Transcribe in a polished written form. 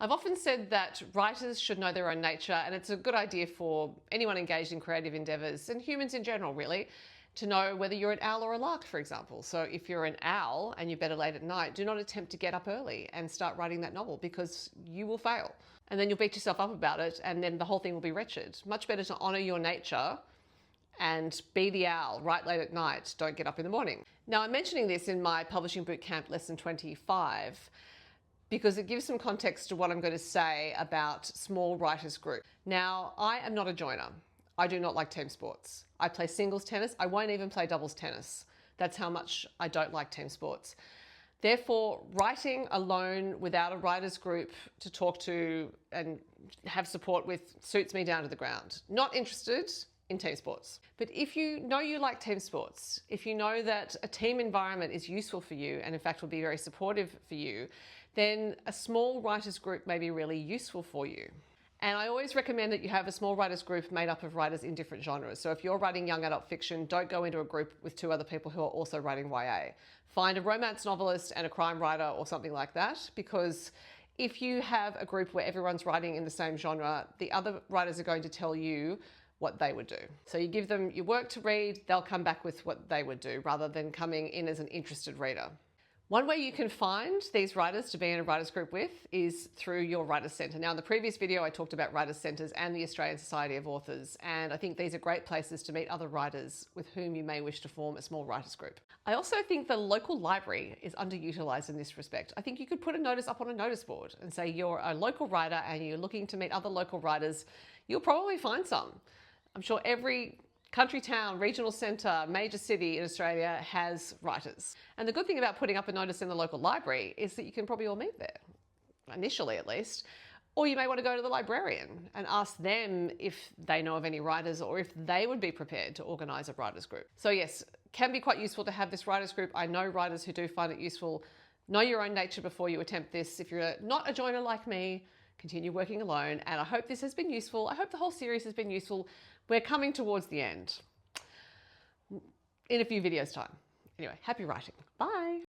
I've often said that writers should know their own nature, and it's a good idea for anyone engaged in creative endeavors and humans in general, really, to know whether you're an owl or a lark, for example. So if you're an owl and you're better late at night, do not attempt to get up early and start writing that novel, because you will fail. And then you'll beat yourself up about it, and then the whole thing will be wretched. Much better to honor your nature and be the owl, write late at night, don't get up in the morning. Now, I'm mentioning this in my Publishing Bootcamp Lesson 25 because it gives some context to what I'm going to say about small writers group. Now, I am not a joiner. I do not like team sports. I play singles tennis. I won't even play doubles tennis. That's how much I don't like team sports. Therefore, writing alone without a writers group to talk to and have support with suits me down to the ground. Not interested in team sports. But if you know you like team sports, if you know that a team environment is useful for you and in fact will be very supportive for you, then a small writers group may be really useful for you. And I always recommend that you have a small writers group made up of writers in different genres. So if you're writing young adult fiction, don't go into a group with 2 other people who are also writing YA. Find a romance novelist and a crime writer or something like that, because if you have a group where everyone's writing in the same genre, the other writers are going to tell you what they would do. So you give them your work to read, they'll come back with what they would do rather than coming in as an interested reader. One way you can find these writers to be in a writers group with is through your Writers Centre. Now, in the previous video, I talked about Writers Centres and the Australian Society of Authors, and I think these are great places to meet other writers with whom you may wish to form a small writers group. I also think the local library is underutilised in this respect. I think you could put a notice up on a notice board and say you're a local writer and you're looking to meet other local writers. You'll probably find some. I'm sure every country town, regional centre, major city in Australia has writers. And the good thing about putting up a notice in the local library is that you can probably all meet there, initially at least. Or you may want to go to the librarian and ask them if they know of any writers or if they would be prepared to organise a writers group. So yes, can be quite useful to have this writers group. I know writers who do find it useful. Know your own nature before you attempt this. If you're not a joiner like me, continue working alone. And I hope this has been useful. I hope the whole series has been useful. We're coming towards the end in a few videos time. Anyway, happy writing. Bye.